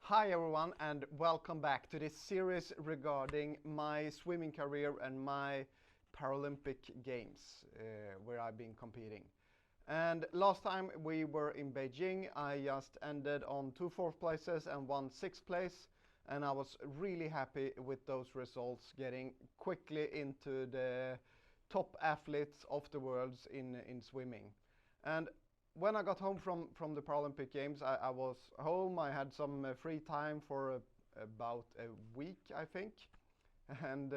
Hi everyone and welcome back to this series regarding my swimming career and my Paralympic Games where I've been competing. And last time we were in Beijing, I just ended on 2 fourth places and 1 sixth place, and I was really happy with those results, getting quickly into the top athletes of the world in swimming. And when I got home from the Paralympic Games, I was home. I had some free time for about a week, I think. And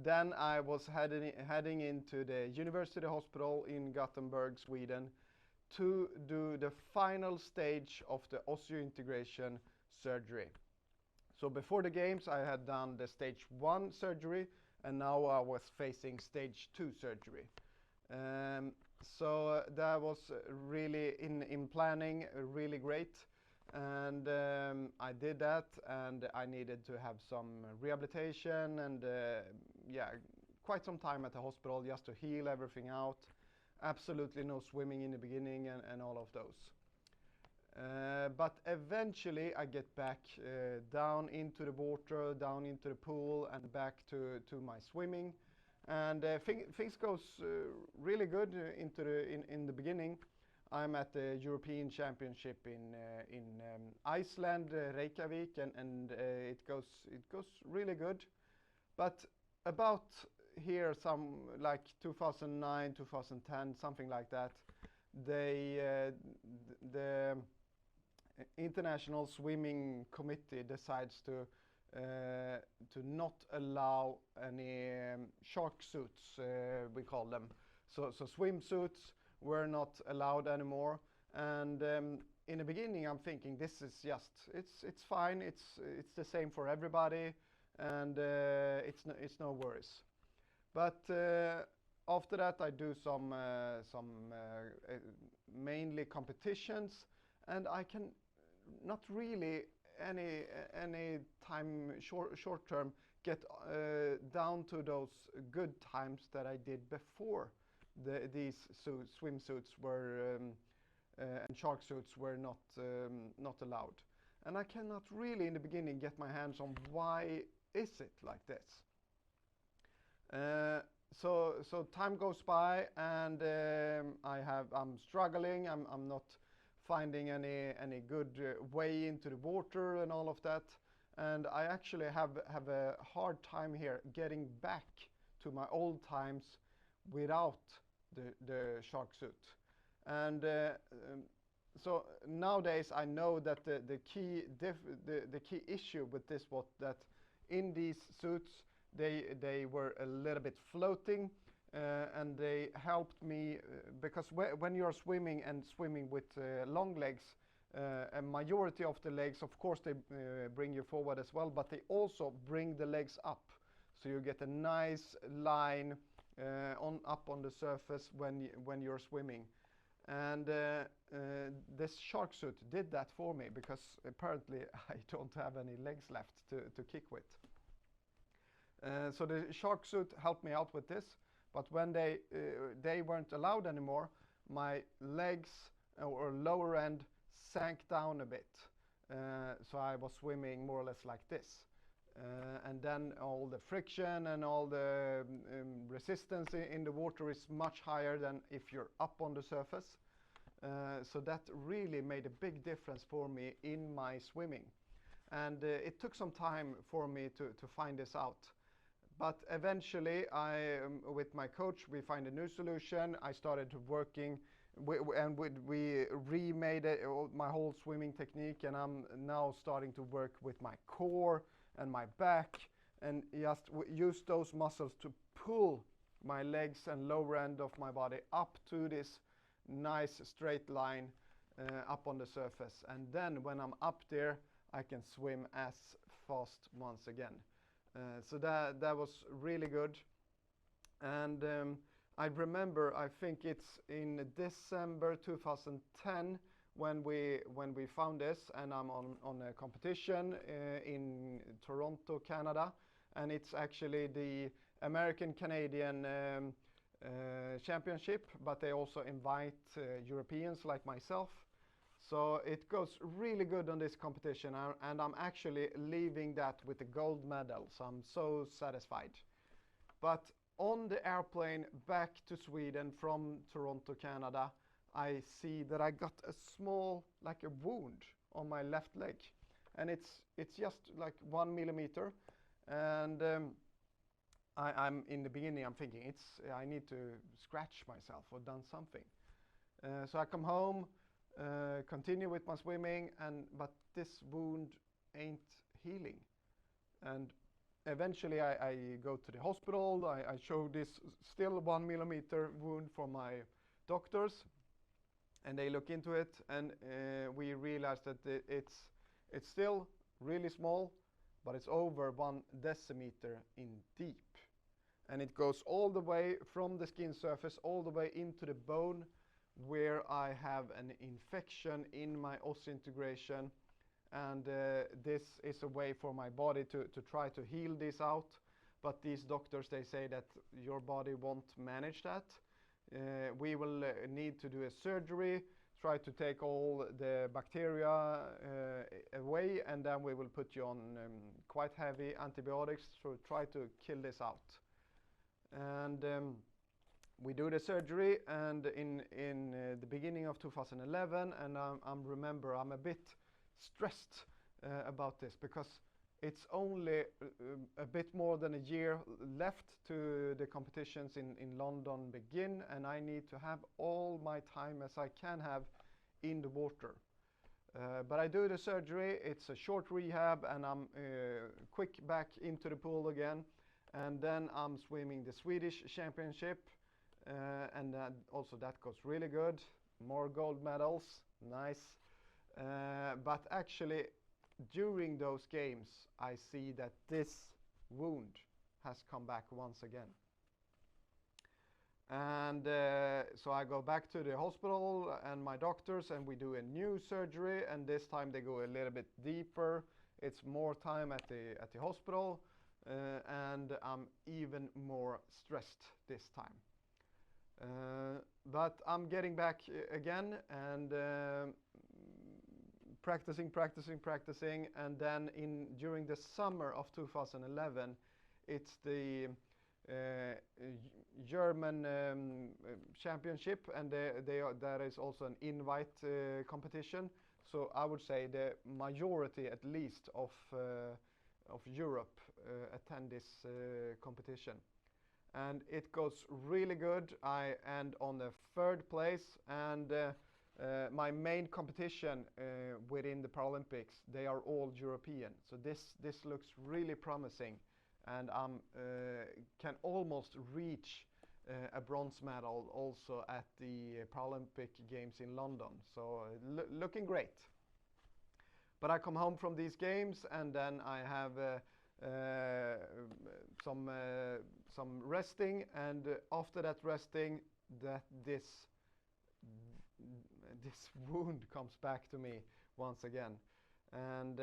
then I was heading into the University Hospital in Gothenburg, Sweden, to do the final stage of the osseointegration surgery. So before the games, I had done the stage 1 surgery, and now I was facing stage 2 surgery. So that was really in planning really great, and I did that, and I needed to have some rehabilitation and yeah, quite some time at the hospital just to heal everything out. Absolutely no swimming in the beginning and all of those. But eventually I get back down into the water, down into the pool, and back to my swimming. And things goes really good in the beginning. I'm at the European Championship in Iceland, Reykjavik, and it goes really good. But about here, some like 2009, 2010, something like that, the International Swimming Committee decides to not allow any shark suits, we call them. So swimsuits were not allowed anymore. And in the beginning, I'm thinking this is just it's fine. It's the same for everybody, and it's no worries. But after that, I do some mainly competitions, and I can not really any time short term get down to those good times that I did before these swimsuits were and shark suits were not allowed. And I cannot really in the beginning get my hands on why is it like this. So time goes by, and I'm struggling. I'm not finding any good way into the water and all of that, and I actually have a hard time here getting back to my old times without the shark suit. And so nowadays I know that the key issue with this was that in these suits they were a little bit floating. And they helped me because when you're swimming with long legs, a majority of the legs, of course, they bring you forward as well, but they also bring the legs up, so you get a nice line up on the surface when you're swimming. And this shark suit did that for me, because apparently I don't have any legs left to kick with. So the shark suit helped me out with this. But when they weren't allowed anymore, my legs or lower end sank down a bit. So I was swimming more or less like this. And then all the friction and all the resistance in the water is much higher than if you're up on the surface. So that really made a big difference for me in my swimming. And it took some time for me to find this out. But eventually, with my coach, we find a new solution. I started working, and we remade my whole swimming technique, and I'm now starting to work with my core and my back, and just use those muscles to pull my legs and lower end of my body up to this nice straight line up on the surface. And then when I'm up there, I can swim as fast once again. So that was really good. And I remember, I think it's in December 2010 when we found this, and I'm on a competition in Toronto, Canada, and it's actually the American-Canadian championship, but they also invite Europeans like myself. So it goes really good on this competition, and I'm actually leaving that with a gold medal, so I'm so satisfied. But on the airplane back to Sweden from Toronto, Canada, I see that I got a small, like a wound on my left leg, and it's just like 1 millimeter, and I'm in the beginning I'm thinking I need to scratch myself or done something. So I come home, continue with my swimming, but this wound ain't healing, and eventually I go to the hospital. I show this still 1 millimeter wound for my doctors, and they look into it, and we realize that it's still really small, but it's over 1 decimeter in deep, and it goes all the way from the skin surface all the way into the bone, where I have an infection in my osseointegration, and this is a way for my body to try to heal this out, but these doctors, they say that your body won't manage that. We will need to do a surgery, try to take all the bacteria away, and then we will put you on quite heavy antibiotics to try to kill this out. And we do the surgery, and in the beginning of 2011, and remember I'm a bit stressed about this, because it's only a bit more than a year left to the competitions in London begin, and I need to have all my time as I can have in the water. But I do the surgery, it's a short rehab, and I'm quick back into the pool again, and then I'm swimming the Swedish championship, and also that goes really good, more gold medals, nice. But actually during those games I see that this wound has come back once again, and so I go back to the hospital and my doctors, and we do a new surgery, and this time they go a little bit deeper. It's more time at the hospital, and I'm even more stressed this time. But I'm getting back again, and practicing, and then during the summer of 2011, it's the German championship, and there is also an invite competition. So I would say the majority, at least, of Europe attend this competition, and it goes really good. I end on the 3rd place, and my main competition within the Paralympics, they are all European. So this looks really promising, and I can almost reach a bronze medal also at the Paralympic Games in London. So looking great. But I come home from these games, and then I have some resting, and after that resting, this wound comes back to me once again, and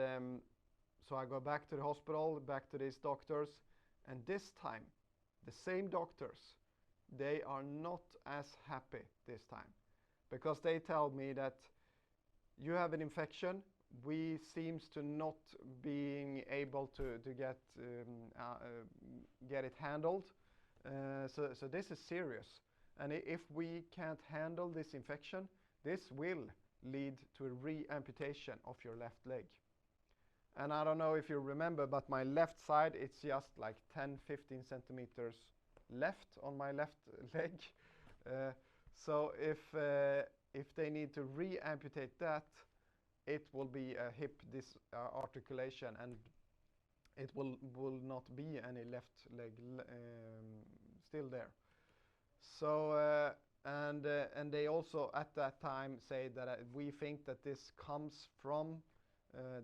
so I go back to the hospital, back to these doctors, and this time the same doctors, they are not as happy this time, because they tell me that you have an infection, we seems to not being able to get it handled, so this is serious, and if we can't handle this infection, this will lead to a re-amputation of your left leg. And I don't know if you remember, but my left side, it's just like 10-15 centimeters left on my left leg. So if they need to re-amputate that, it will be a hip articulation, and it will not be any left leg still there. So and they also at that time say that we think that this comes from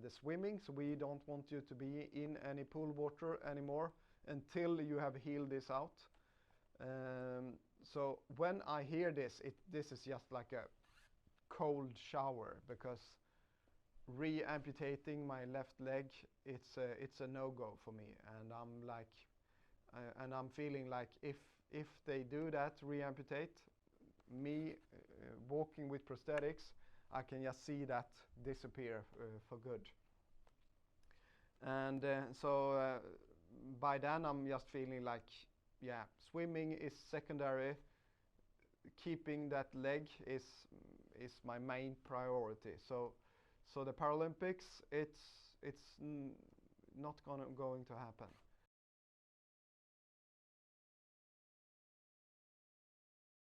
the swimming, so we don't want you to be in any pool water anymore until you have healed this out. So when I hear this, this is just like a cold shower, because re-amputating my left leg, it's a no-go for me, and I'm like, and I'm feeling like if they do that, re-amputate me walking with prosthetics, I can just see that disappear for good. And so by then I'm just feeling like, yeah, swimming is secondary. Keeping that leg is my main priority. So the Paralympics, it's not going to happen.